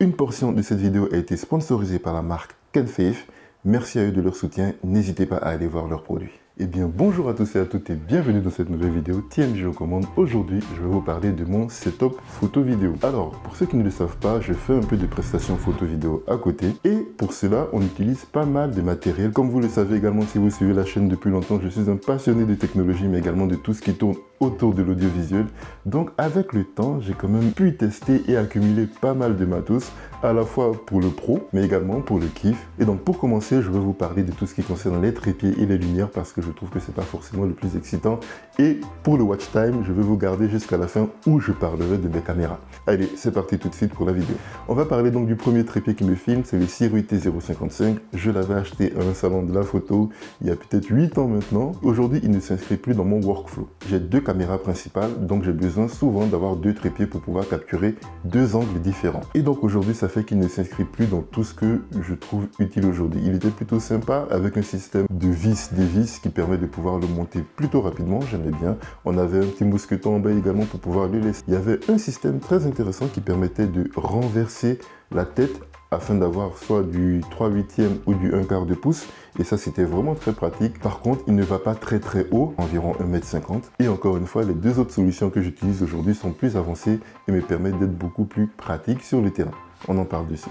Une portion de cette vidéo a été sponsorisée par la marque Kenfaith. Merci à eux de leur soutien, n'hésitez pas à aller voir leurs produits. Eh bien bonjour à tous et à toutes et bienvenue dans cette nouvelle vidéo TMJ aux commandes. Aujourd'hui je vais vous parler de mon setup photo vidéo. Alors pour ceux qui ne le savent pas, je fais un peu de prestations photo vidéo à côté et pour cela on utilise pas mal de matériel. Comme vous le savez également si vous suivez la chaîne depuis longtemps, je suis un passionné de technologie mais également de tout ce qui tourne autour de l'audiovisuel. Donc avec le temps j'ai quand même pu tester et accumuler pas mal de matos à la fois pour le pro mais également pour le kiff. Et donc pour commencer je vais vous parler de tout ce qui concerne les trépieds et les lumières parce que je trouve que c'est pas forcément le plus excitant. Et pour le watch time, je vais vous garder jusqu'à la fin où je parlerai de mes caméras. Allez, c'est parti tout de suite pour la vidéo. On va parler donc du premier trépied qui me filme, c'est le Sirui T055. Je l'avais acheté à un salon de la photo il y a peut-être 8 ans maintenant. Aujourd'hui, il ne s'inscrit plus dans mon workflow. J'ai deux caméras principales, donc j'ai besoin souvent d'avoir deux trépieds pour pouvoir capturer deux angles différents. Et donc aujourd'hui, ça fait qu'il ne s'inscrit plus dans tout ce que je trouve utile aujourd'hui. Il était plutôt sympa avec un système de vis qui permet de pouvoir le monter plutôt rapidement, j'aimais bien. On avait un petit mousqueton en bas également pour pouvoir le laisser. Il y avait un système très intéressant qui permettait de renverser la tête afin d'avoir soit du 3/8e ou du 1/4 de pouce. Et ça, c'était vraiment très pratique. Par contre, il ne va pas très haut, environ 1,50 m. Et encore une fois, les deux autres solutions que j'utilise aujourd'hui sont plus avancées et me permettent d'être beaucoup plus pratique sur le terrain. On en parle dessus.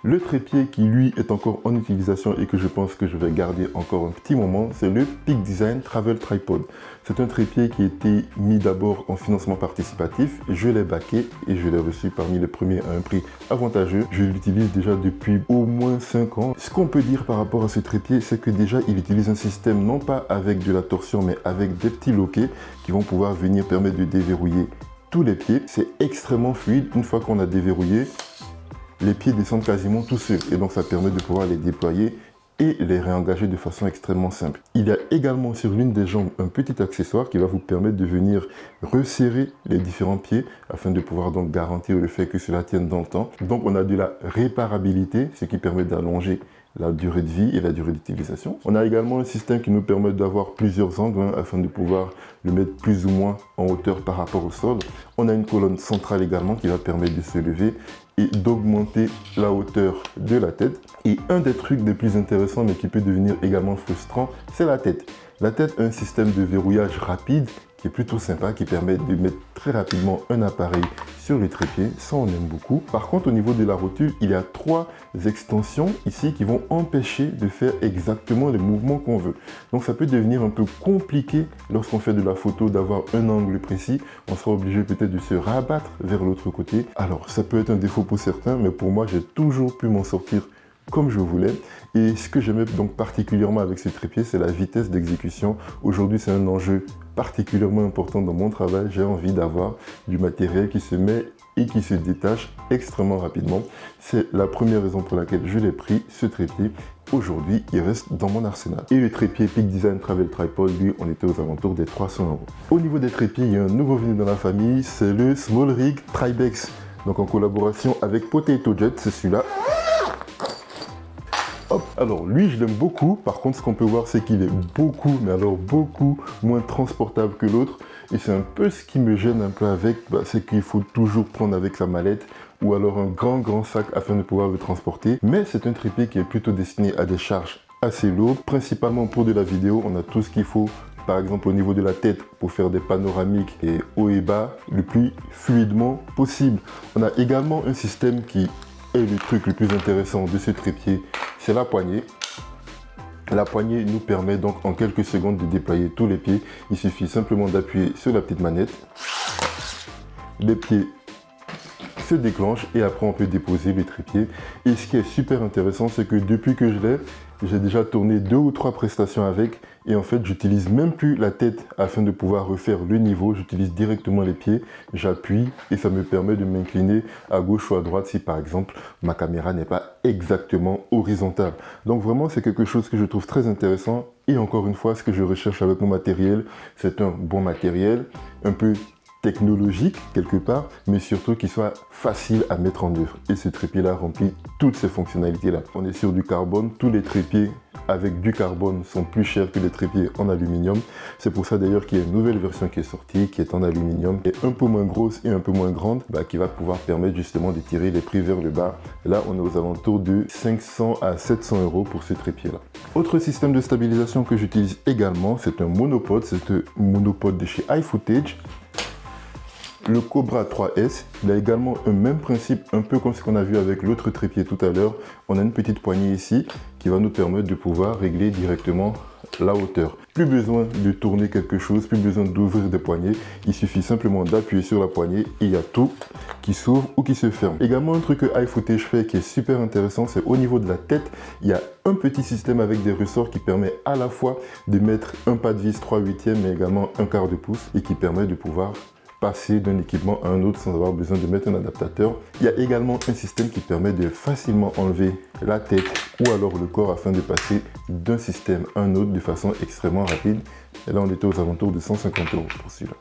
Le trépied qui lui est encore en utilisation et que je pense que je vais garder encore un petit moment, c'est le Peak Design Travel Tripod. C'est un trépied qui a été mis d'abord en financement participatif, je l'ai backé et je l'ai reçu parmi les premiers à un prix avantageux. Je l'utilise déjà depuis au moins 5 ans. Ce qu'on peut dire par rapport à ce trépied, c'est que déjà il utilise un système non pas avec de la torsion mais avec des petits loquets qui vont pouvoir venir permettre de déverrouiller tous les pieds. C'est extrêmement fluide. Une fois qu'on a déverrouillé, les pieds descendent quasiment tout seuls et donc ça permet de pouvoir les déployer et les réengager de façon extrêmement simple. Il y a également sur l'une des jambes un petit accessoire qui va vous permettre de venir resserrer les différents pieds afin de pouvoir donc garantir le fait que cela tienne dans le temps. Donc on a de la réparabilité, ce qui permet d'allonger la durée de vie et la durée d'utilisation. On a également un système qui nous permet d'avoir plusieurs angles afin de pouvoir le mettre plus ou moins en hauteur par rapport au sol. On a une colonne centrale également qui va permettre de se lever et d'augmenter la hauteur de la tête. Et un des trucs les plus intéressants mais qui peut devenir également frustrant, c'est la tête. La tête a un système de verrouillage rapide qui est plutôt sympa, qui permet de mettre très rapidement un appareil sur le trépied. Ça, on aime beaucoup. Par contre, au niveau de la rotule, il y a 3 extensions ici qui vont empêcher de faire exactement les mouvements qu'on veut. Donc, ça peut devenir un peu compliqué lorsqu'on fait de la photo d'avoir un angle précis. On sera obligé peut-être de se rabattre vers l'autre côté. Alors, ça peut être un défaut pour certains, mais pour moi, j'ai toujours pu m'en sortir comme je voulais. Et ce que j'aimais donc particulièrement avec ce trépied, c'est la vitesse d'exécution. Aujourd'hui, c'est un enjeu particulièrement important dans mon travail. J'ai envie d'avoir du matériel qui se met et qui se détache extrêmement rapidement. C'est la première raison pour laquelle je l'ai pris, ce trépied. Aujourd'hui, il reste dans mon arsenal. Et le trépied Peak Design Travel Tripod, lui, on était aux alentours des 300 €. Au niveau des trépieds, il y a un nouveau venu dans la famille, c'est le Small Rig Tribex. Donc en collaboration avec Potato Jet, c'est celui-là. Hop. Alors lui je l'aime beaucoup, par contre ce qu'on peut voir c'est qu'il est beaucoup, mais alors beaucoup moins transportable que l'autre. Et c'est un peu ce qui me gêne un peu avec, c'est qu'il faut toujours prendre avec sa mallette ou alors un grand sac afin de pouvoir le transporter. Mais c'est un trépied qui est plutôt destiné à des charges assez lourdes, principalement pour de la vidéo. On a tout ce qu'il faut, par exemple au niveau de la tête, pour faire des panoramiques et haut et bas le plus fluidement possible. On a également un système qui est le truc le plus intéressant de ce trépied, c'est la poignée. La poignée nous permet donc en quelques secondes de déployer tous les pieds. Il suffit simplement d'appuyer sur la petite manette. Les pieds se déclenchent et après on peut déposer le trépied. Et ce qui est super intéressant, c'est que depuis que je l'ai, j'ai déjà tourné 2 ou 3 prestations avec et en fait j'utilise même plus la tête afin de pouvoir refaire le niveau. J'utilise directement les pieds, j'appuie et ça me permet de m'incliner à gauche ou à droite si par exemple ma caméra n'est pas exactement horizontale. Donc vraiment c'est quelque chose que je trouve très intéressant et encore une fois ce que je recherche avec mon matériel, c'est un bon matériel, un peu technologique quelque part, mais surtout qu'il soit facile à mettre en œuvre. Et ce trépied là remplit toutes ces fonctionnalités là. On est sur du carbone, tous les trépieds avec du carbone sont plus chers que les trépieds en aluminium. C'est pour ça d'ailleurs qu'il y a une nouvelle version qui est sortie, qui est en aluminium, et un peu moins grosse et un peu moins grande, qui va pouvoir permettre justement de tirer les prix vers le bas. Là, on est aux alentours de 500 à 700 € pour ce trépied-là. Autre système de stabilisation que j'utilise également, c'est un monopode. C'est un monopode de chez iFootage. Le Cobra 3S, il a également un même principe, un peu comme ce qu'on a vu avec l'autre trépied tout à l'heure. On a une petite poignée ici qui va nous permettre de pouvoir régler directement la hauteur. Plus besoin de tourner quelque chose, plus besoin d'ouvrir des poignées. Il suffit simplement d'appuyer sur la poignée et il y a tout qui s'ouvre ou qui se ferme. Également, un truc que iFootage fait qui est super intéressant, c'est au niveau de la tête, il y a un petit système avec des ressorts qui permet à la fois de mettre un pas de vis 3/8, mais également un quart de pouce et qui permet de pouvoir passer d'un équipement à un autre sans avoir besoin de mettre un adaptateur. Il y a également un système qui permet de facilement enlever la tête ou alors le corps afin de passer d'un système à un autre de façon extrêmement rapide. Et là, on était aux alentours de 150 € pour celui-là.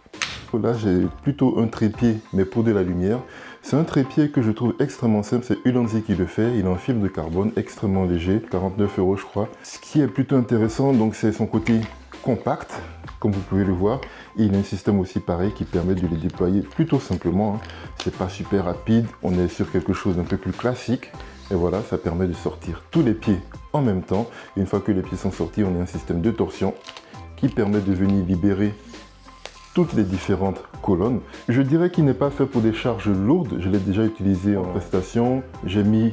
Là, j'ai plutôt un trépied, mais pour de la lumière. C'est un trépied que je trouve extrêmement simple. C'est Ulanzi qui le fait. Il est en fibre de carbone, extrêmement léger, 49 € je crois. Ce qui est plutôt intéressant, donc, c'est son côté compact, comme vous pouvez le voir. Et il a un système aussi pareil qui permet de les déployer plutôt simplement. C'est pas super rapide. On est sur quelque chose d'un peu plus classique. Et voilà, ça permet de sortir tous les pieds en même temps. Et une fois que les pieds sont sortis, on a un système de torsion qui permet de venir libérer toutes les différentes colonnes. Je dirais qu'il n'est pas fait pour des charges lourdes. Je l'ai déjà utilisé en prestation. J'ai mis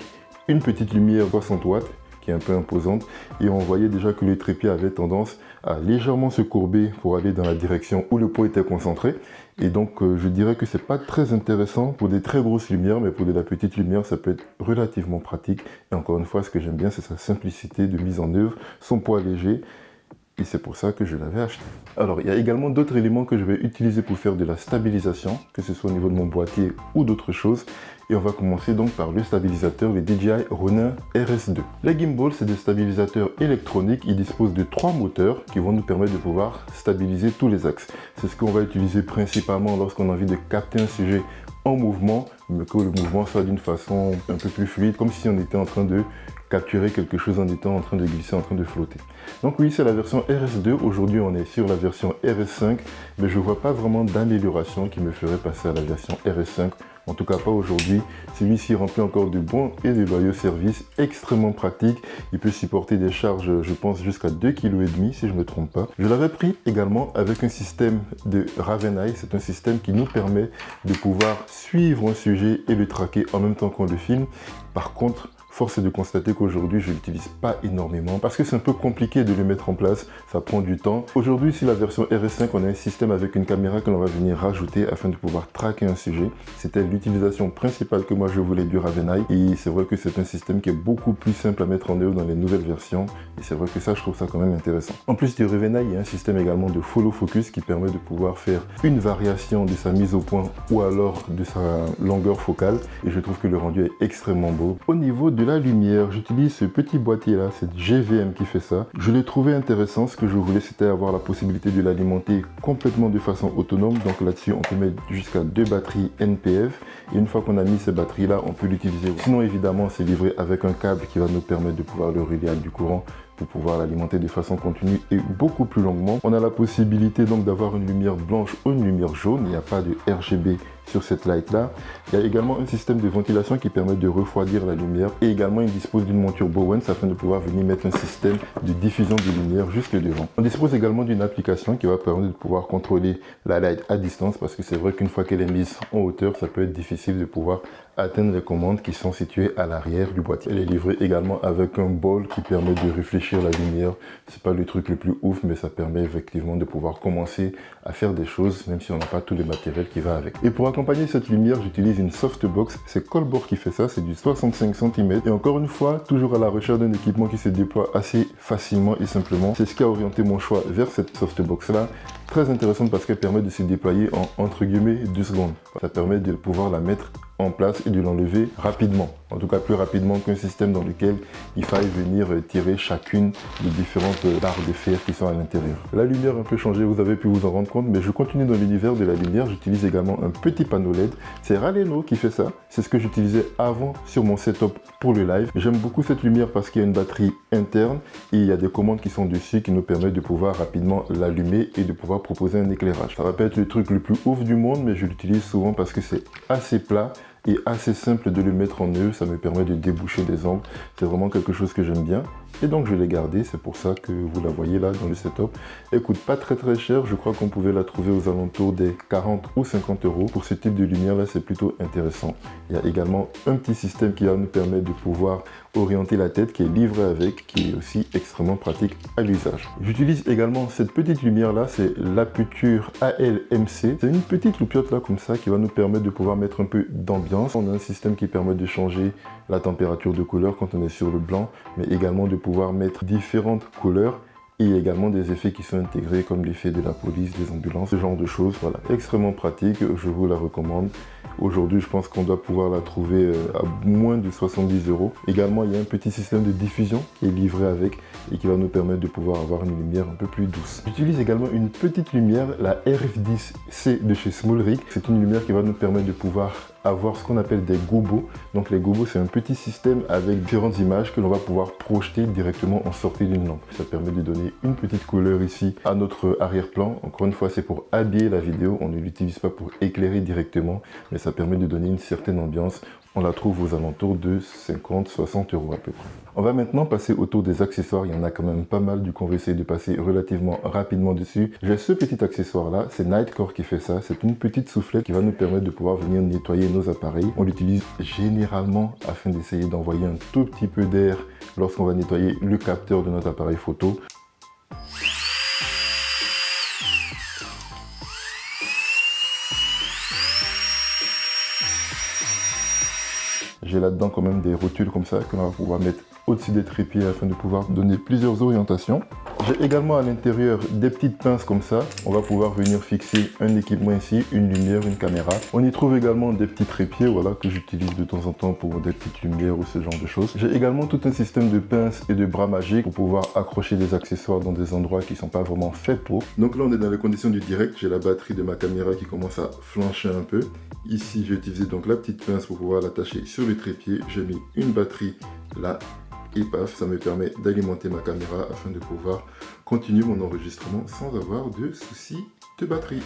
une petite lumière 60 watts qui est un peu imposante et on voyait déjà que le trépied avait tendance à légèrement se courber pour aller dans la direction où le poids était concentré. Et donc je dirais que c'est pas très intéressant pour des très grosses lumières, mais pour de la petite lumière ça peut être relativement pratique. Et encore une fois, ce que j'aime bien, c'est sa simplicité de mise en œuvre, son poids léger. Et c'est pour ça que je l'avais acheté. Alors, il y a également d'autres éléments que je vais utiliser pour faire de la stabilisation, que ce soit au niveau de mon boîtier ou d'autres choses. Et on va commencer donc par le stabilisateur, le DJI Ronin RS2. Les gimbals, c'est des stabilisateurs électroniques. Ils disposent de 3 moteurs qui vont nous permettre de pouvoir stabiliser tous les axes. C'est ce qu'on va utiliser principalement lorsqu'on a envie de capter un sujet en mouvement, mais que le mouvement soit d'une façon un peu plus fluide, comme si on était en train de capturer quelque chose en étant en train de glisser, en train de flotter. Donc oui, c'est la version RS2. Aujourd'hui, on est sur la version RS5, mais je ne vois pas vraiment d'amélioration qui me ferait passer à la version RS5. En tout cas, pas aujourd'hui. Celui-ci remplit encore de bons et de loyaux services, extrêmement pratique. Il peut supporter des charges, je pense, jusqu'à 2,5 kg si je ne me trompe pas. Je l'avais pris également avec un système de Raveneye. C'est un système qui nous permet de pouvoir suivre un sujet et le traquer en même temps qu'on le filme. Par contre, force est de constater qu'aujourd'hui, je ne l'utilise pas énormément parce que c'est un peu compliqué de le mettre en place, ça prend du temps. Aujourd'hui, sur la version RS5, on a un système avec une caméra que l'on va venir rajouter afin de pouvoir traquer un sujet. C'était l'utilisation principale que moi je voulais du Raveneye et c'est vrai que c'est un système qui est beaucoup plus simple à mettre en œuvre dans les nouvelles versions et c'est vrai que ça, je trouve ça quand même intéressant. En plus du Raveneye, il y a un système également de follow focus qui permet de pouvoir faire une variation de sa mise au point ou alors de sa longueur focale et je trouve que le rendu est extrêmement beau. Au niveau de la lumière, j'utilise ce petit boîtier là, c'est GVM qui fait ça. Je l'ai trouvé intéressant. Ce que je voulais, c'était avoir la possibilité de l'alimenter complètement de façon autonome. Donc là-dessus, on peut mettre jusqu'à 2 batteries NPF et une fois qu'on a mis ces batteries là, on peut l'utiliser. Sinon, évidemment, c'est livré avec un câble qui va nous permettre de pouvoir le relier avec du courant pour pouvoir l'alimenter de façon continue et beaucoup plus longuement. On a la possibilité donc d'avoir une lumière blanche ou une lumière jaune. Il n'y a pas de RGB sur cette light là. Il y a également un système de ventilation qui permet de refroidir la lumière et également il dispose d'une monture Bowens afin de pouvoir venir mettre un système de diffusion de lumière juste devant. On dispose également d'une application qui va permettre de pouvoir contrôler la light à distance parce que c'est vrai qu'une fois qu'elle est mise en hauteur, ça peut être difficile de pouvoir atteindre les commandes qui sont situées à l'arrière du boîtier. Elle est livrée également avec un bol qui permet de réfléchir la lumière. C'est pas le truc le plus ouf, mais ça permet effectivement de pouvoir commencer à faire des choses, même si on n'a pas tout le matériel qui va avec. Et pour accompagner cette lumière, j'utilise une softbox. C'est Colbor qui fait ça, c'est du 65 cm. Et encore une fois, toujours à la recherche d'un équipement qui se déploie assez facilement et simplement. C'est ce qui a orienté mon choix vers cette softbox là. très intéressante parce qu'elle permet de se déployer en entre guillemets 2 secondes. Ça permet de pouvoir la mettre en place et de l'enlever rapidement, en tout cas plus rapidement qu'un système dans lequel il faille venir tirer chacune des différentes barres de fer qui sont à l'intérieur. La lumière a un peu changé, vous avez pu vous en rendre compte, mais je continue dans l'univers de la lumière. J'utilise également un petit panneau LED, c'est Raleno qui fait ça, c'est ce que j'utilisais avant sur mon setup pour le live. J'aime beaucoup cette lumière parce qu'il y a une batterie interne et il y a des commandes qui sont dessus qui nous permettent de pouvoir rapidement l'allumer et de pouvoir proposer un éclairage. Ça va pas être le truc le plus ouf du monde, mais je l'utilise souvent parce que c'est assez plat et assez simple de le mettre en nœud, ça me permet de déboucher des angles, c'est vraiment quelque chose que j'aime bien et donc je l'ai gardé, c'est pour ça que vous la voyez là dans le setup. Elle coûte pas très cher, je crois qu'on pouvait la trouver aux alentours des 40 ou 50 €. Pour ce type de lumière là, c'est plutôt intéressant. Il y a également un petit système qui va nous permettre de pouvoir orienter la tête qui est livré avec, qui est aussi extrêmement pratique à l'usage. J'utilise également cette petite lumière là, c'est l'Aputure ALMC. C'est une petite loupiote là comme ça qui va nous permettre de pouvoir mettre un peu d'ambiance. On a un système qui permet de changer la température de couleur quand on est sur le blanc, mais également de pouvoir mettre différentes couleurs et également des effets qui sont intégrés comme l'effet de la police, des ambulances, ce genre de choses. Voilà, extrêmement pratique, je vous la recommande. Aujourd'hui, je pense qu'on doit pouvoir la trouver à moins de 70 €. Également, il y a un petit système de diffusion qui est livré avec et qui va nous permettre de pouvoir avoir une lumière un peu plus douce. J'utilise également une petite lumière, la RF10C de chez Smallrick. C'est une lumière qui va nous permettre de pouvoir avoir ce qu'on appelle des gobos. Donc les gobos, c'est un petit système avec différentes images que l'on va pouvoir projeter directement en sortie d'une lampe. Ça permet de donner une petite couleur ici à notre arrière-plan. Encore une fois, c'est pour habiller la vidéo. On ne l'utilise pas pour éclairer directement, mais ça permet de donner une certaine ambiance. On la trouve aux alentours de 50-60 € à peu près. On va maintenant passer au tour des accessoires. Il y en a quand même pas mal, du coup on va essayer de passer relativement rapidement dessus. J'ai ce petit accessoire là, c'est Nightcore qui fait ça. C'est une petite soufflette qui va nous permettre de pouvoir venir nettoyer nos appareils. On l'utilise généralement afin d'essayer d'envoyer un tout petit peu d'air lorsqu'on va nettoyer le capteur de notre appareil photo. J'ai là-dedans quand même des rotules comme ça qu'on va pouvoir mettre au-dessus des trépieds afin de pouvoir donner plusieurs orientations. J'ai également à l'intérieur des petites pinces comme ça. On va pouvoir venir fixer un équipement ici, une lumière, une caméra. On y trouve également des petits trépieds, voilà, que j'utilise de temps en temps pour des petites lumières ou ce genre de choses. J'ai également tout un système de pinces et de bras magiques pour pouvoir accrocher des accessoires dans des endroits qui ne sont pas vraiment faits pour. Donc là, on est dans les conditions du direct. J'ai la batterie de ma caméra qui commence à flancher un peu. Ici, j'ai utilisé donc la petite pince pour pouvoir l'attacher sur le trépied. J'ai mis une batterie là. Et paf, ça me permet d'alimenter ma caméra afin de pouvoir continuer mon enregistrement sans avoir de soucis de batterie.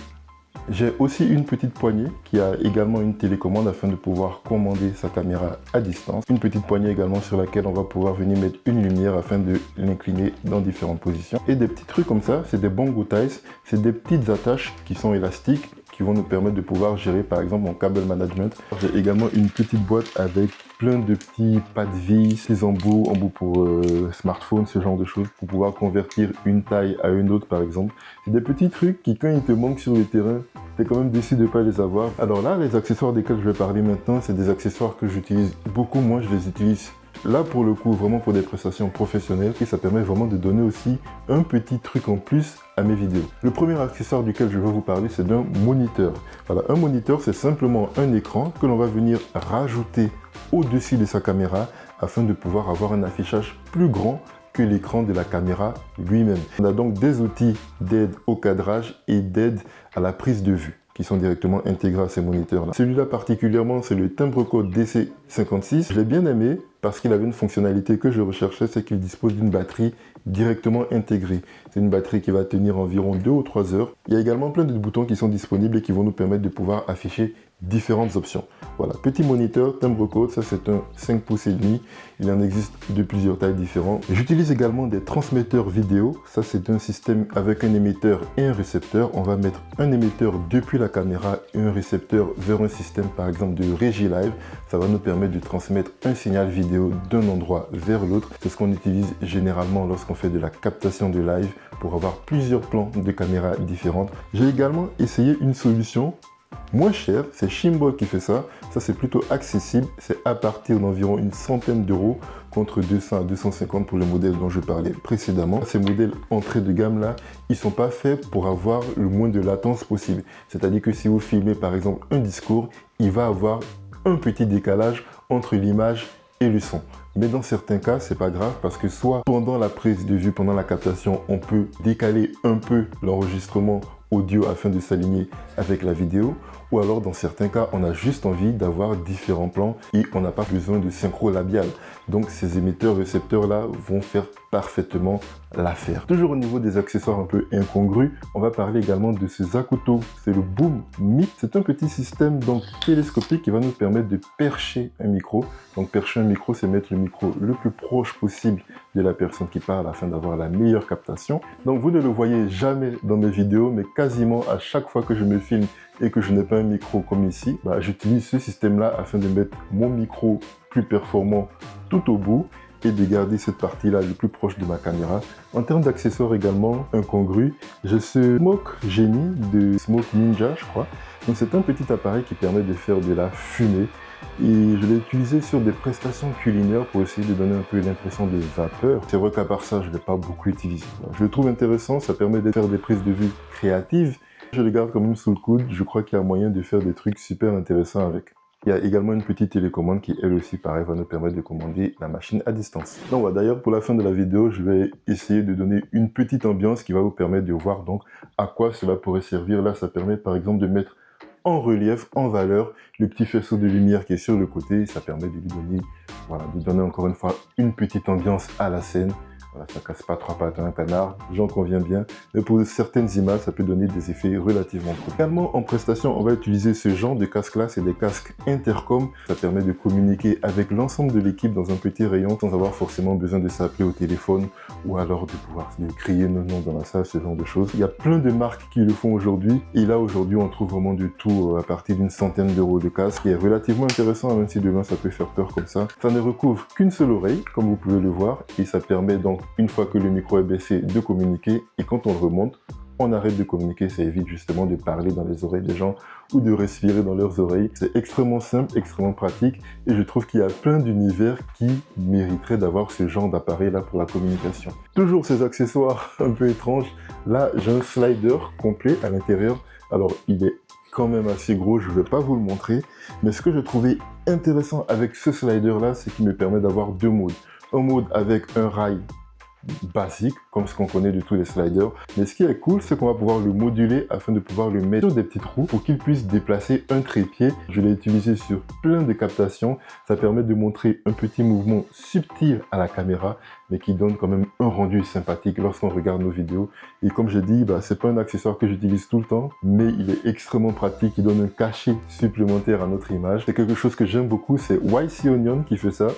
J'ai aussi une petite poignée qui a également une télécommande afin de pouvoir commander sa caméra à distance. Une petite poignée également sur laquelle on va pouvoir venir mettre une lumière afin de l'incliner dans différentes positions. Et des petits trucs comme ça, c'est des Bongo Ties, c'est des petites attaches qui sont élastiques qui vont nous permettre de pouvoir gérer par exemple mon câble management. J'ai également une petite boîte avec plein de petits pas de vis, des embouts pour smartphone, ce genre de choses, pour pouvoir convertir une taille à une autre par exemple. C'est des petits trucs qui, quand ils te manquent sur le terrain, t'es quand même déçu de ne pas les avoir. Alors là, les accessoires desquels je vais parler maintenant, c'est des accessoires que j'utilise beaucoup. Moi, je les utilise là pour le coup vraiment pour des prestations professionnelles et ça permet vraiment de donner aussi un petit truc en plus à mes vidéos. Le premier accessoire duquel je vais vous parler, c'est d'un moniteur. Voilà, un moniteur, c'est simplement un écran que l'on va venir rajouter au-dessus de sa caméra afin de pouvoir avoir un affichage plus grand que l'écran de la caméra lui-même. On a donc des outils d'aide au cadrage et d'aide à la prise de vue qui sont directement intégrés à ces moniteurs-là. Celui-là particulièrement, c'est le timbre code DC56. Je l'ai bien aimé parce qu'il avait une fonctionnalité que je recherchais, c'est qu'il dispose d'une batterie directement intégrée. C'est une batterie qui va tenir environ 2 ou 3 heures. Il y a également plein de boutons qui sont disponibles et qui vont nous permettre de pouvoir afficher différentes options. Voilà, petit moniteur, timbre code, ça c'est un 5 pouces et demi. Il en existe de plusieurs tailles différentes. J'utilise également des transmetteurs vidéo. Ça c'est un système avec un émetteur et un récepteur. On va mettre un émetteur depuis la caméra et un récepteur vers un système par exemple de régie live. Ça va nous permettre de transmettre un signal vidéo d'un endroit vers l'autre. C'est ce qu'on utilise généralement lorsqu'on fait de la captation de live pour avoir plusieurs plans de caméra différentes. J'ai également essayé une solution Moins cher, c'est Shimbol qui fait ça. Ça, c'est plutôt accessible. C'est à partir d'environ une centaine d'euros contre 200 à 250 pour le modèle dont je parlais précédemment. Ces modèles entrée de gamme là, ils sont pas faits pour avoir le moins de latence possible. C'est-à-dire que si vous filmez par exemple un discours, il va avoir un petit décalage entre l'image et le son. Mais dans certains cas, c'est pas grave parce que soit pendant la prise de vue, pendant la captation, on peut décaler un peu l'enregistrement audio afin de s'aligner avec la vidéo, ou alors dans certains cas, on a juste envie d'avoir différents plans et on n'a pas besoin de synchro labial. Donc ces émetteurs récepteurs là vont faire parfaitement l'affaire. Toujours au niveau des accessoires un peu incongrus, on va parler également de ce Zacuto. C'est le Boom Mic. C'est un petit système donc télescopique qui va nous permettre de percher un micro. Donc percher un micro, c'est mettre le micro le plus proche possible de la personne qui parle afin d'avoir la meilleure captation. Donc vous ne le voyez jamais dans mes vidéos, mais quasiment à chaque fois que je me filme et que je n'ai pas un micro comme ici, j'utilise ce système-là afin de mettre mon micro plus performant tout au bout et de garder cette partie-là le plus proche de ma caméra. En termes d'accessoires également incongrus, j'ai ce Smoke Genie de Smoke Ninja, je crois. Donc c'est un petit appareil qui permet de faire de la fumée et je l'ai utilisé sur des prestations culinaires pour essayer de donner un peu l'impression de vapeur. C'est vrai qu'à part ça, je ne l'ai pas beaucoup utilisé. Je le trouve intéressant, ça permet de faire des prises de vue créatives. Je le garde quand même sous le coude, je crois qu'il y a moyen de faire des trucs super intéressants avec. Il y a également une petite télécommande qui, elle aussi, pareil, va nous permettre de commander la machine à distance. Donc voilà, d'ailleurs, pour la fin de la vidéo, je vais essayer de donner une petite ambiance qui va vous permettre de voir donc à quoi cela pourrait servir. Là, ça permet par exemple de mettre en relief, en valeur, le petit faisceau de lumière qui est sur le côté. Ça permet de lui donner, voilà, de donner encore une fois une petite ambiance à la scène. Voilà, ça casse pas trois pattes à un canard, j'en conviens bien. Mais pour certaines images, ça peut donner des effets relativement cool. Également, en prestation, on va utiliser ce genre de casque-là. C'est des casques intercom. Ça permet de communiquer avec l'ensemble de l'équipe dans un petit rayon sans avoir forcément besoin de s'appeler au téléphone ou alors de pouvoir crier nos noms dans la salle, ce genre de choses. Il y a plein de marques qui le font aujourd'hui. Et là, aujourd'hui, on trouve vraiment du tout à partir d'une centaine d'euros de casque. Qui est relativement intéressant, même si demain, ça peut faire peur comme ça. Ça ne recouvre qu'une seule oreille, comme vous pouvez le voir. Et ça permet donc, une fois que le micro est baissé, de communiquer, et quand on le remonte, on arrête de communiquer. Ça évite justement de parler dans les oreilles des gens ou de respirer dans leurs oreilles. C'est extrêmement simple, extrêmement pratique, et je trouve qu'il y a plein d'univers qui mériteraient d'avoir ce genre d'appareil là pour la communication. Toujours ces accessoires un peu étranges. Là, j'ai un slider complet à l'intérieur. Alors, il est quand même assez gros, je ne vais pas vous le montrer, mais ce que je trouvais intéressant avec ce slider là, c'est qu'il me permet d'avoir deux modes. Un mode avec un rail basique, comme ce qu'on connaît de tous les sliders. Mais ce qui est cool, c'est qu'on va pouvoir le moduler afin de pouvoir le mettre sur des petites roues pour qu'il puisse déplacer un trépied. Je l'ai utilisé sur plein de captations. Ça permet de montrer un petit mouvement subtil à la caméra, mais qui donne quand même un rendu sympathique lorsqu'on regarde nos vidéos. Et comme je dis, c'est pas un accessoire que j'utilise tout le temps, mais il est extrêmement pratique. Il donne un cachet supplémentaire à notre image. C'est quelque chose que j'aime beaucoup. C'est YC Onion qui fait ça.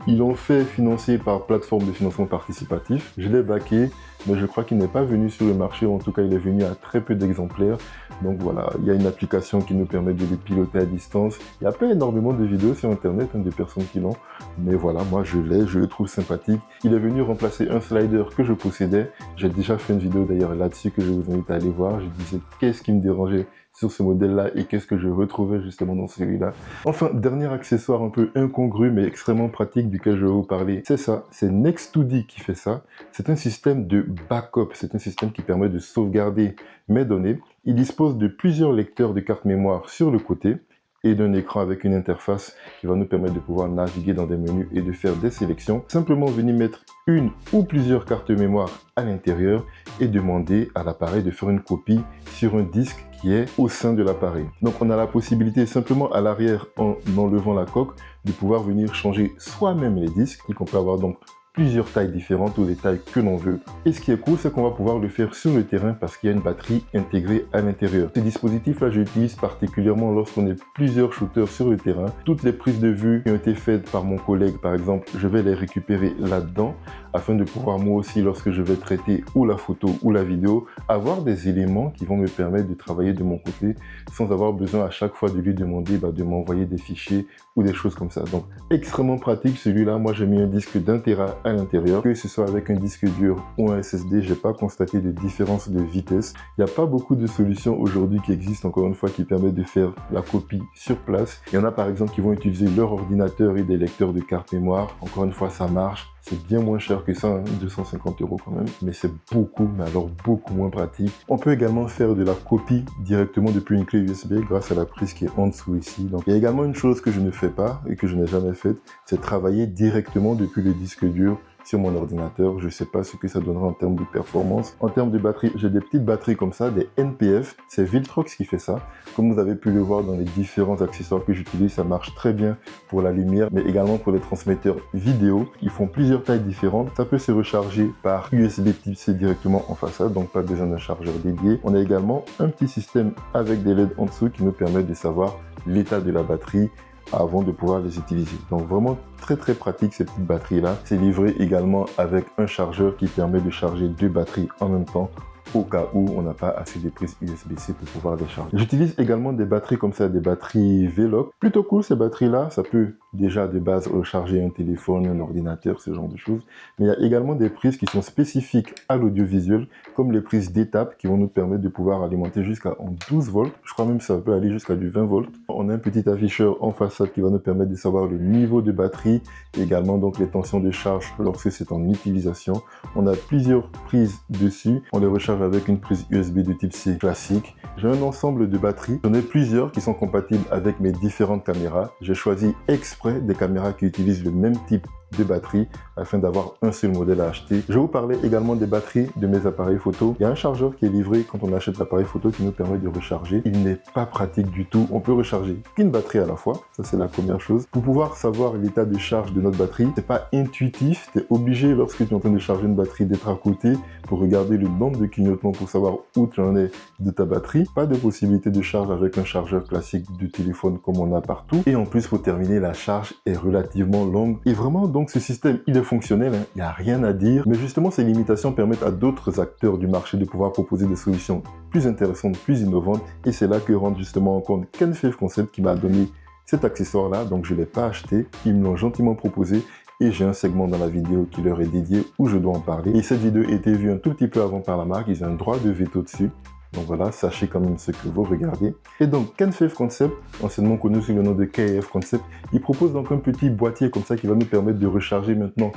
Ils l'ont fait financer par plateforme de financement participatif. Je l'ai backé, mais je crois qu'il n'est pas venu sur le marché. En tout cas, il est venu à très peu d'exemplaires. Donc voilà, il y a une application qui nous permet de le piloter à distance. Il n'y a pas énormément de vidéos sur Internet, des personnes qui l'ont. Mais voilà, moi je l'ai, je le trouve sympathique. Il est venu remplacer un slider que je possédais. J'ai déjà fait une vidéo d'ailleurs là-dessus que je vous invite à aller voir. Je disais qu'est-ce qui me dérangeait sur ce modèle-là et qu'est-ce que je retrouvais justement dans celui-là. Enfin, dernier accessoire un peu incongru mais extrêmement pratique duquel je vais vous parler, c'est ça, c'est Next2D qui fait ça. C'est un système de backup, c'est un système qui permet de sauvegarder mes données. Il dispose de plusieurs lecteurs de carte mémoire sur le côté et d'un écran avec une interface qui va nous permettre de pouvoir naviguer dans des menus et de faire des sélections. Simplement venir mettre une ou plusieurs cartes mémoire à l'intérieur et demander à l'appareil de faire une copie sur un disque qui est au sein de l'appareil. Donc on a la possibilité simplement à l'arrière, en enlevant la coque, de pouvoir venir changer soi-même les disques, et qu'on peut avoir donc plusieurs tailles différentes ou les tailles que l'on veut. Et ce qui est cool, c'est qu'on va pouvoir le faire sur le terrain parce qu'il y a une batterie intégrée à l'intérieur. Ce dispositif-là, je l'utilise particulièrement lorsqu'on est plusieurs shooters sur le terrain. Toutes les prises de vue qui ont été faites par mon collègue, par exemple, je vais les récupérer là-dedans afin de pouvoir moi aussi, lorsque je vais traiter ou la photo ou la vidéo, avoir des éléments qui vont me permettre de travailler de mon côté sans avoir besoin à chaque fois de lui demander de m'envoyer des fichiers ou des choses comme ça. Donc, extrêmement pratique celui-là. Moi, j'ai mis un disque d'1 Tera à l'intérieur. Que ce soit avec un disque dur ou un SSD, j'ai pas constaté de différence de vitesse. Il n'y a pas beaucoup de solutions aujourd'hui qui existent, encore une fois, qui permettent de faire la copie sur place. Il y en a par exemple qui vont utiliser leur ordinateur et des lecteurs de carte mémoire. Encore une fois, ça marche. C'est bien moins cher que ça, hein, 250 € quand même, mais c'est beaucoup, mais alors beaucoup moins pratique. On peut également faire de la copie directement depuis une clé USB grâce à la prise qui est en dessous ici. Donc il y a également une chose que je ne fais pas et que je n'ai jamais faite, c'est travailler directement depuis le disque dur sur mon ordinateur. Je ne sais pas ce que ça donnera en termes de performance. En termes de batterie, j'ai des petites batteries comme ça, des NPF. C'est Viltrox qui fait ça. Comme vous avez pu le voir dans les différents accessoires que j'utilise, ça marche très bien pour la lumière, mais également pour les transmetteurs vidéo. Ils font plusieurs tailles différentes. Ça peut se recharger par USB type C directement en façade, donc pas besoin d'un chargeur dédié. On a également un petit système avec des LED en dessous qui nous permet de savoir l'état de la batterie avant de pouvoir les utiliser. Donc vraiment très pratique ces petites batteries là. C'est livré également avec un chargeur qui permet de charger 2 batteries en même temps au cas où on n'a pas assez de prises USB-C pour pouvoir les charger. J'utilise également des batteries comme ça, des batteries Veloc. Plutôt cool ces batteries-là, ça peut déjà de base recharger un téléphone, un ordinateur, ce genre de choses. Mais il y a également des prises qui sont spécifiques à l'audiovisuel, comme les prises d'étape qui vont nous permettre de pouvoir alimenter jusqu'à 12 volts. Je crois même que ça peut aller jusqu'à du 20 volts. On a un petit afficheur en façade qui va nous permettre de savoir le niveau de batterie, également donc les tensions de charge lorsque c'est en utilisation. On a plusieurs prises dessus. On les recharge avec une prise USB de type C classique. J'ai un ensemble de batteries. J'en ai plusieurs qui sont compatibles avec mes différentes caméras. J'ai choisi exprès des caméras qui utilisent le même type de batterie afin d'avoir un seul modèle à acheter. Je vais vous parler également des batteries de mes appareils photo. Il y a un chargeur qui est livré quand on achète l'appareil photo qui nous permet de recharger. Il n'est pas pratique du tout. On peut recharger qu'une batterie à la fois. Ça, c'est la première chose. Pour pouvoir savoir l'état de charge de notre batterie, c'est pas intuitif. Tu es obligé, lorsque tu es en train de charger une batterie, d'être à côté pour regarder le nombre de clignotements pour savoir où tu en es de ta batterie. Pas de possibilité de charge avec un chargeur classique de téléphone comme on a partout. Et en plus, pour terminer, la charge est relativement longue. Et vraiment, donc, ce système, il est fonctionnel, hein. Il n'y a rien à dire. Mais justement, ces limitations permettent à d'autres acteurs du marché de pouvoir proposer des solutions plus intéressantes, plus innovantes. Et c'est là que rentre justement en compte Kenfave Concept qui m'a donné cet accessoire-là. Donc, je ne l'ai pas acheté. Ils me l'ont gentiment proposé. Et j'ai un segment dans la vidéo qui leur est dédié où je dois en parler. Et cette vidéo a été vue un tout petit peu avant par la marque. Ils ont un droit de veto dessus. Donc voilà, sachez quand même ce que vous regardez. Et donc, Kenfave Concept, anciennement connu sous le nom de KF Concept, il propose donc un petit boîtier comme ça qui va nous permettre de recharger maintenant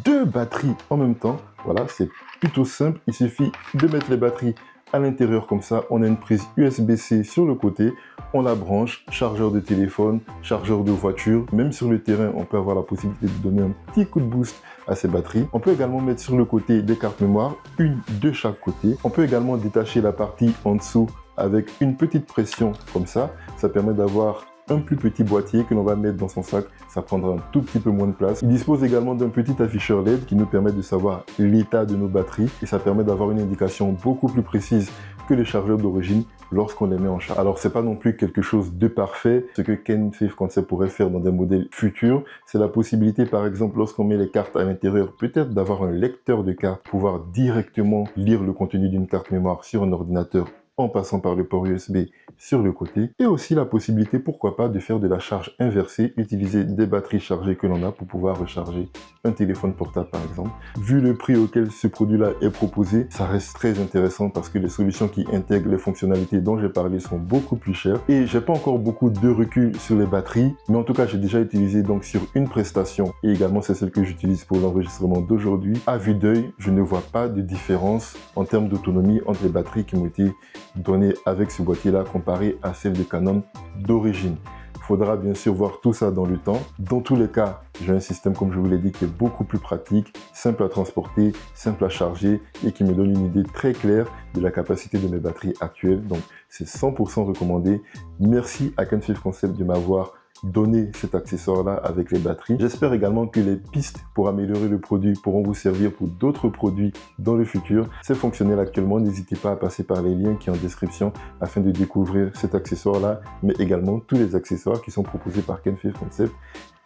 2 batteries en même temps. Voilà, c'est plutôt simple. Il suffit de mettre les batteries à l'intérieur comme ça. On a une prise USB-C sur le côté. On la branche, chargeur de téléphone, chargeur de voiture. Même sur le terrain, on peut avoir la possibilité de donner un petit coup de boost à ces batteries. On peut également mettre sur le côté des cartes mémoire, une de chaque côté. On peut également détacher la partie en dessous avec une petite pression comme ça. Ça permet d'avoir un plus petit boîtier que l'on va mettre dans son sac. Ça prendra un tout petit peu moins de place. Il dispose également d'un petit afficheur LED qui nous permet de savoir l'état de nos batteries et ça permet d'avoir une indication beaucoup plus précise que les chargeurs d'origine lorsqu'on les met en charge. Alors, c'est pas non plus quelque chose de parfait. Ce que Kenfave Concept pourrait faire dans des modèles futurs, c'est la possibilité, par exemple, lorsqu'on met les cartes à l'intérieur, peut-être d'avoir un lecteur de cartes, pouvoir directement lire le contenu d'une carte mémoire sur un ordinateur en passant par le port USB sur le côté. Et aussi la possibilité, pourquoi pas, de faire de la charge inversée, utiliser des batteries chargées que l'on a pour pouvoir recharger un téléphone portable par exemple. Vu le prix auquel ce produit-là est proposé, ça reste très intéressant parce que les solutions qui intègrent les fonctionnalités dont j'ai parlé sont beaucoup plus chères. Et j'ai pas encore beaucoup de recul sur les batteries, mais en tout cas j'ai déjà utilisé donc sur une prestation et également c'est celle que j'utilise pour l'enregistrement d'aujourd'hui. À vue d'œil, je ne vois pas de différence en termes d'autonomie entre les batteries qui m'ont été données avec ce boîtier-là comparé à celle de Canon d'origine. Il faudra bien sûr voir tout ça dans le temps. Dans tous les cas, j'ai un système, comme je vous l'ai dit, qui est beaucoup plus pratique, simple à transporter, simple à charger et qui me donne une idée très claire de la capacité de mes batteries actuelles. Donc, c'est 100% recommandé. Merci à Kenfave Concept de m'avoir donner cet accessoire-là avec les batteries. J'espère également que les pistes pour améliorer le produit pourront vous servir pour d'autres produits dans le futur. C'est fonctionnel actuellement, n'hésitez pas à passer par les liens qui sont en description afin de découvrir cet accessoire-là, mais également tous les accessoires qui sont proposés par Kenfave Concept.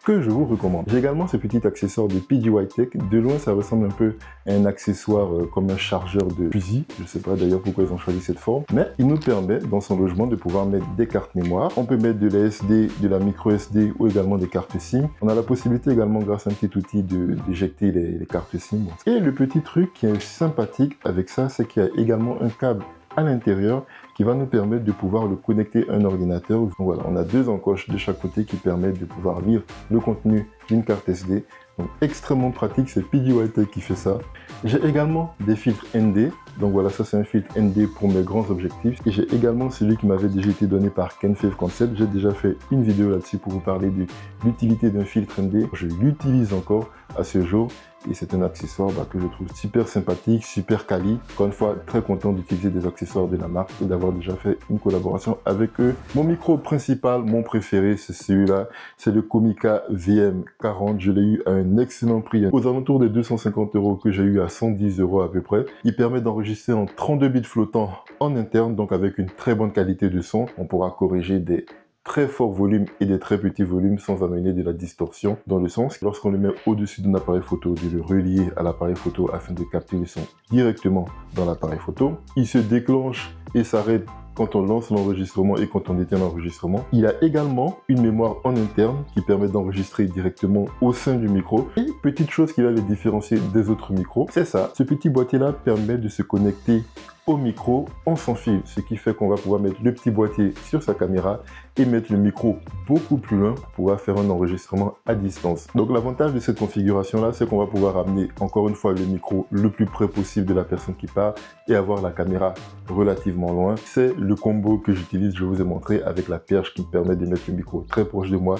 que je vous recommande. J'ai également ce petit accessoire de PGY Tech. De loin, ça ressemble un peu à un accessoire comme un chargeur de fusil. Je ne sais pas d'ailleurs pourquoi ils ont choisi cette forme, mais il nous permet dans son logement de pouvoir mettre des cartes mémoire. On peut mettre de la SD, de la micro SD ou également des cartes SIM. On a la possibilité également, grâce à un petit outil, d'éjecter les cartes SIM. Et le petit truc qui est sympathique avec ça, c'est qu'il y a également un câble à l'intérieur qui va nous permettre de pouvoir le connecter à un ordinateur. Donc voilà, on a deux encoches de chaque côté qui permettent de pouvoir lire le contenu d'une carte SD. Donc extrêmement pratique, c'est PGY Tech qui fait ça. J'ai également des filtres ND. Donc voilà, ça c'est un filtre ND pour mes grands objectifs. Et j'ai également celui qui m'avait déjà été donné par Kenfave Concept. J'ai déjà fait une vidéo là-dessus pour vous parler de l'utilité d'un filtre ND. Je l'utilise encore à ce jour. Et c'est un accessoire que je trouve super sympathique, super quali. Encore une fois, très content d'utiliser des accessoires de la marque et d'avoir déjà fait une collaboration avec eux. Mon micro principal, mon préféré, c'est celui-là. C'est le Comica VM40. Je l'ai eu à un excellent prix, aux alentours des 250 € que j'ai eu à 110 € à peu près. Il permet d'enregistrer en 32 bits flottants en interne, donc avec une très bonne qualité de son. On pourra corriger des très fort volume et des très petits volumes sans amener de la distorsion dans le son. Lorsqu'on le met au-dessus d'un appareil photo, de le relier à l'appareil photo afin de capter le son directement dans l'appareil photo. Il se déclenche et s'arrête quand on lance l'enregistrement et quand on éteint l'enregistrement. Il a également une mémoire en interne qui permet d'enregistrer directement au sein du micro. Et petite chose qui va le différencier des autres micros, c'est ça. Ce petit boîtier-là permet de se connecter au micro en sans fil, ce qui fait qu'on va pouvoir mettre le petit boîtier sur sa caméra et mettre le micro beaucoup plus loin pour pouvoir faire un enregistrement à distance. Donc l'avantage de cette configuration là, c'est qu'on va pouvoir amener encore une fois le micro le plus près possible de la personne qui parle et avoir la caméra relativement loin. C'est le combo que j'utilise, je vous ai montré, avec la perche qui me permet de mettre le micro très proche de moi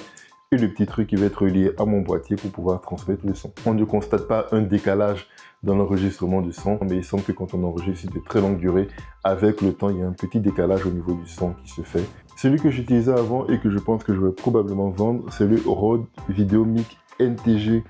et le petit truc qui va être relié à mon boîtier pour pouvoir transmettre le son. On ne constate pas un décalage dans l'enregistrement du son, mais il semble que quand on enregistre de très longue durée, avec le temps, il y a un petit décalage au niveau du son qui se fait. Celui que j'utilisais avant et que je pense que je vais probablement vendre, c'est le Rode VideoMic NTG.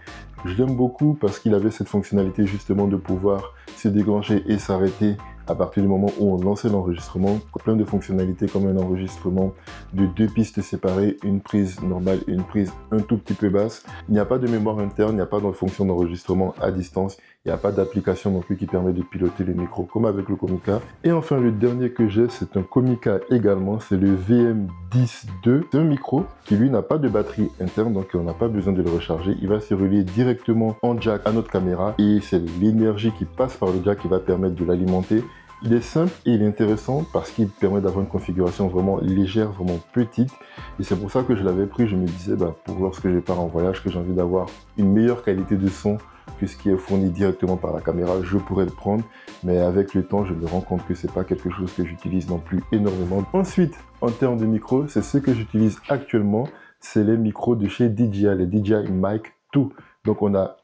Je l'aime beaucoup parce qu'il avait cette fonctionnalité justement de pouvoir se déclencher et s'arrêter à partir du moment où on lançait l'enregistrement. Plein de fonctionnalités comme un enregistrement de 2 pistes séparées, une prise normale et une prise un tout petit peu basse. Il n'y a pas de mémoire interne, il n'y a pas de fonction d'enregistrement à distance, il n'y a pas d'application non plus qui permet de piloter les micros comme avec le Comica. Et enfin, le dernier que j'ai, c'est un Comica également, c'est le VM10-2. C'est un micro qui lui n'a pas de batterie interne, donc on n'a pas besoin de le recharger. Il va se relier directement en jack à notre caméra et c'est l'énergie qui passe par le jack qui va permettre de l'alimenter. Il est simple et il est intéressant parce qu'il permet d'avoir une configuration vraiment légère, vraiment petite. Et c'est pour ça que je l'avais pris. Je me disais, pour lorsque je pars en voyage, que j'ai envie d'avoir une meilleure qualité de son que ce qui est fourni directement par la caméra, je pourrais le prendre. Mais avec le temps, je me rends compte que c'est pas quelque chose que j'utilise non plus énormément. Ensuite, en termes de micros, c'est ce que j'utilise actuellement. C'est les micros de chez DJI, les DJI Mic 2. Donc on a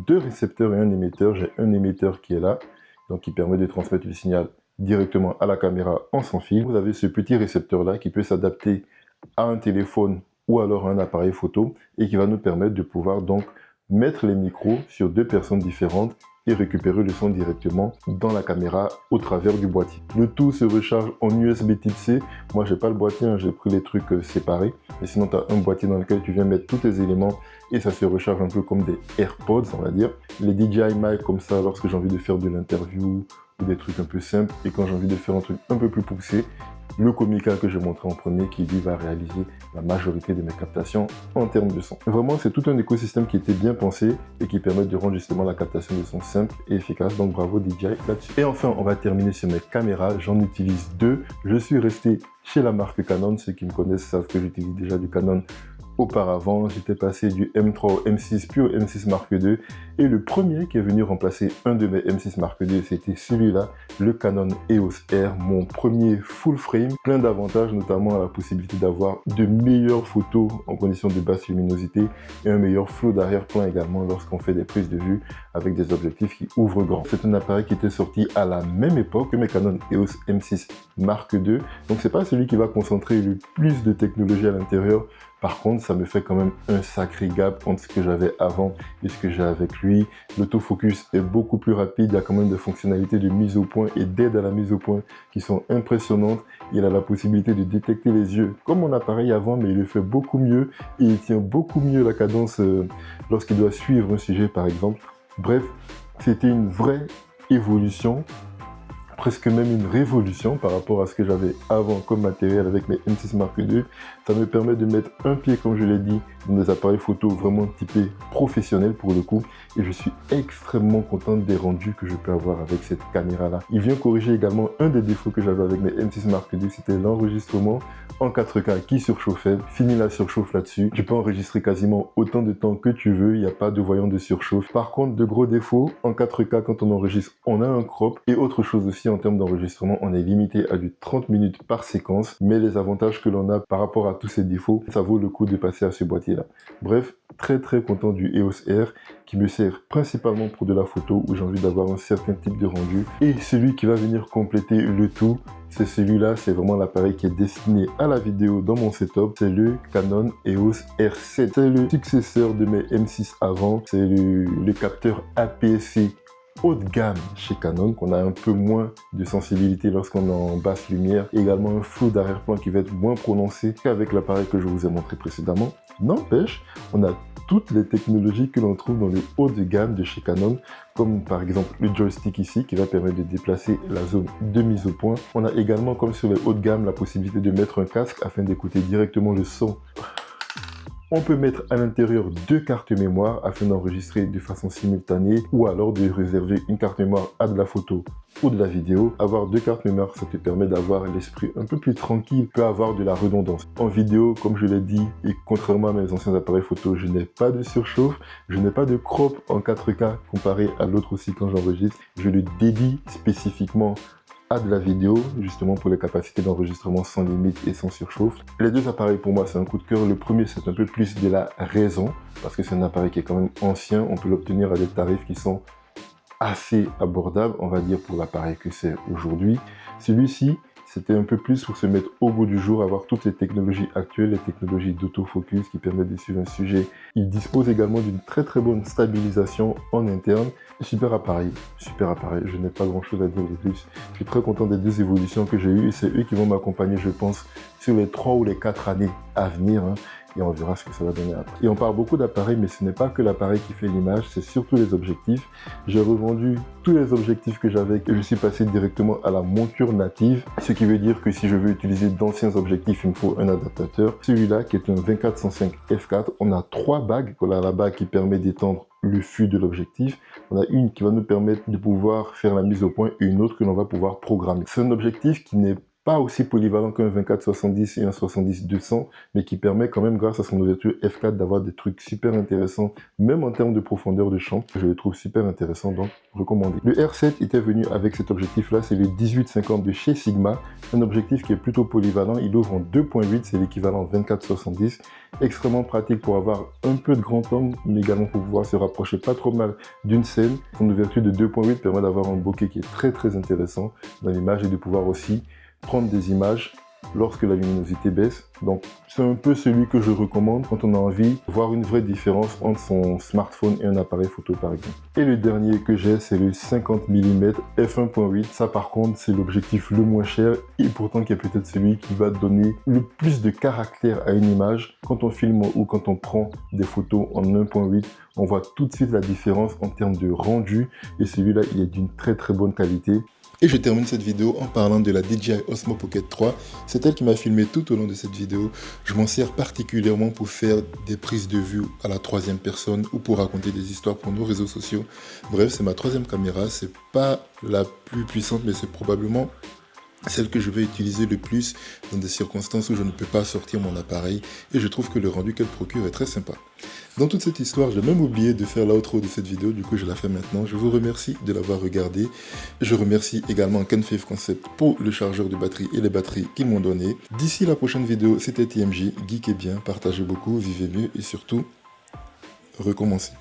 2 récepteurs et un émetteur. J'ai un émetteur qui est là, donc qui permet de transmettre le signal directement à la caméra en sans fil. Vous avez ce petit récepteur là qui peut s'adapter à un téléphone ou alors à un appareil photo et qui va nous permettre de pouvoir donc mettre les micros sur 2 personnes différentes et récupérer le son directement dans la caméra au travers du boîtier. Le tout se recharge en USB Type C. Moi, j'ai pas le boîtier, j'ai pris les trucs séparés. Mais sinon, tu as un boîtier dans lequel tu viens mettre tous tes éléments et ça se recharge un peu comme des AirPods, on va dire. Les DJI Mic comme ça, lorsque j'ai envie de faire de l'interview ou des trucs un peu simples et quand j'ai envie de faire un truc un peu plus poussé, le Comica que j'ai montré en premier qui lui va réaliser la majorité de mes captations en termes de son. Vraiment, c'est tout un écosystème qui était bien pensé et qui permet de rendre justement la captation de son simple et efficace. Donc bravo DJI là-dessus. Et enfin, on va terminer sur mes caméras. J'en utilise 2. Je suis resté chez la marque Canon. Ceux qui me connaissent savent que j'utilise déjà du Canon auparavant. J'étais passé du M3 au M6 puis au M6 Mark II et le premier qui est venu remplacer un de mes M6 Mark II, c'était celui-là, le Canon EOS R, mon premier full frame, plein d'avantages, notamment la possibilité d'avoir de meilleures photos en conditions de basse luminosité et un meilleur flow d'arrière-plan également lorsqu'on fait des prises de vue avec des objectifs qui ouvrent grand. C'est un appareil qui était sorti à la même époque que mes Canon EOS M6 Mark II, donc c'est pas celui qui va concentrer le plus de technologie à l'intérieur Par contre, ça me fait quand même un sacré gap entre ce que j'avais avant et ce que j'ai avec lui. L'autofocus est beaucoup plus rapide, il y a quand même des fonctionnalités de mise au point et d'aide à la mise au point qui sont impressionnantes. Il a la possibilité de détecter les yeux comme mon appareil avant, mais il le fait beaucoup mieux et il tient beaucoup mieux la cadence lorsqu'il doit suivre un sujet par exemple. Bref, c'était une vraie évolution, presque même une révolution par rapport à ce que j'avais avant comme matériel avec mes M6 Mark II. Ça me permet de mettre un pied, comme je l'ai dit, dans des appareils photo vraiment typés professionnels pour le coup. Et je suis extrêmement content des rendus que je peux avoir avec cette caméra-là. Il vient corriger également un des défauts que j'avais avec mes M6 Mark II, c'était l'enregistrement en 4K qui surchauffait. Fini la surchauffe là-dessus. Tu peux enregistrer quasiment autant de temps que tu veux. Il n'y a pas de voyant de surchauffe. Par contre, de gros défauts, en 4K, quand on enregistre, on a un crop. Et autre chose aussi, en termes d'enregistrement, on est limité à du 30 minutes par séquence. Mais les avantages que l'on a par rapport à tous ces défauts, ça vaut le coup de passer à ce boîtier-là. Bref, très content du EOS R qui me sert principalement pour de la photo où j'ai envie d'avoir un certain type de rendu. Et celui qui va venir compléter le tout, c'est celui-là, c'est vraiment l'appareil qui est destiné à la vidéo dans mon setup. C'est le Canon EOS R7. C'est le successeur de mes M6 avant. C'est le capteur APS-C haut de gamme chez Canon, qu'on a un peu moins de sensibilité lorsqu'on est en basse lumière. Également un flou d'arrière-plan qui va être moins prononcé qu'avec l'appareil que je vous ai montré précédemment. N'empêche, on a toutes les technologies que l'on trouve dans le haut de gamme de chez Canon, comme par exemple le joystick ici qui va permettre de déplacer la zone de mise au point. On a également, comme sur les hauts de gamme, la possibilité de mettre un casque afin d'écouter directement le son. On peut mettre à l'intérieur 2 cartes mémoire afin d'enregistrer de façon simultanée ou alors de réserver une carte mémoire à de la photo ou de la vidéo. Avoir 2 cartes mémoire, ça te permet d'avoir l'esprit un peu plus tranquille, peut avoir de la redondance. En vidéo, comme je l'ai dit, et contrairement à mes anciens appareils photo, je n'ai pas de surchauffe, je n'ai pas de crop en 4K comparé à l'autre aussi quand j'enregistre. Je le dédie spécifiquement à de la vidéo, justement pour les capacités d'enregistrement sans limite et sans surchauffe. Les deux appareils pour moi c'est un coup de cœur. Le premier c'est un peu plus de la raison, parce que c'est un appareil qui est quand même ancien, on peut l'obtenir à des tarifs qui sont assez abordables, on va dire pour l'appareil que c'est aujourd'hui. Celui-ci, c'était un peu plus pour se mettre au goût du jour, avoir toutes les technologies actuelles, les technologies d'autofocus qui permettent de suivre un sujet. Il dispose également d'une très bonne stabilisation en interne. Super appareil, je n'ai pas grand chose à dire de plus. Je suis très content des deux évolutions que j'ai eues et c'est eux qui vont m'accompagner, je pense, sur les 3 ou les 4 années à venir. Et on verra ce que ça va donner après. Et on parle beaucoup d'appareils, mais ce n'est pas que l'appareil qui fait l'image, c'est surtout les objectifs. J'ai revendu tous les objectifs que j'avais et je suis passé directement à la monture native. Ce qui veut dire que si je veux utiliser d'anciens objectifs, il me faut un adaptateur. Celui-là, qui est un 24-105 f4, on a 3 bagues. On a la bague qui permet d'étendre le fût de l'objectif. On a une qui va nous permettre de pouvoir faire la mise au point et une autre que l'on va pouvoir programmer. C'est un objectif qui n'est pas aussi polyvalent qu'un 24-70 et un 70-200, mais qui permet quand même, grâce à son ouverture f4, d'avoir des trucs super intéressants, même en termes de profondeur de champ. Je le trouve super intéressant, donc recommandé. Le R7 était venu avec cet objectif-là, c'est le 18-50 de chez Sigma, un objectif qui est plutôt polyvalent. Il ouvre en 2.8, c'est l'équivalent 24-70, extrêmement pratique pour avoir un peu de grand angle, mais également pour pouvoir se rapprocher pas trop mal d'une scène. Son ouverture de 2.8 permet d'avoir un bokeh qui est très intéressant dans l'image et de pouvoir aussi prendre des images lorsque la luminosité baisse. Donc c'est un peu celui que je recommande quand on a envie de voir une vraie différence entre son smartphone et un appareil photo par exemple. Et le dernier que j'ai, c'est le 50 mm f1.8. Ça par contre c'est l'objectif le moins cher et pourtant qui est peut-être celui qui va donner le plus de caractère à une image. Quand on filme ou quand on prend des photos en 1.8, on voit tout de suite la différence en termes de rendu et celui-là il est d'une très bonne qualité. Et je termine cette vidéo en parlant de la DJI Osmo Pocket 3. C'est elle qui m'a filmé tout au long de cette vidéo. Je m'en sers particulièrement pour faire des prises de vue à la 3e personne ou pour raconter des histoires pour nos réseaux sociaux. Bref, c'est ma 3e caméra. C'est pas la plus puissante, mais c'est probablement celle que je vais utiliser le plus dans des circonstances où je ne peux pas sortir mon appareil et je trouve que le rendu qu'elle procure est très sympa. Dans toute cette histoire, j'ai même oublié de faire l'outro de cette vidéo, du coup je la fais maintenant. Je vous remercie de l'avoir regardé. Je remercie également Kenfave Concept pour le chargeur de batterie et les batteries qu'ils m'ont donné. D'ici la prochaine vidéo, c'était TMJ, geekez bien, partagez beaucoup, vivez mieux et surtout, recommencez.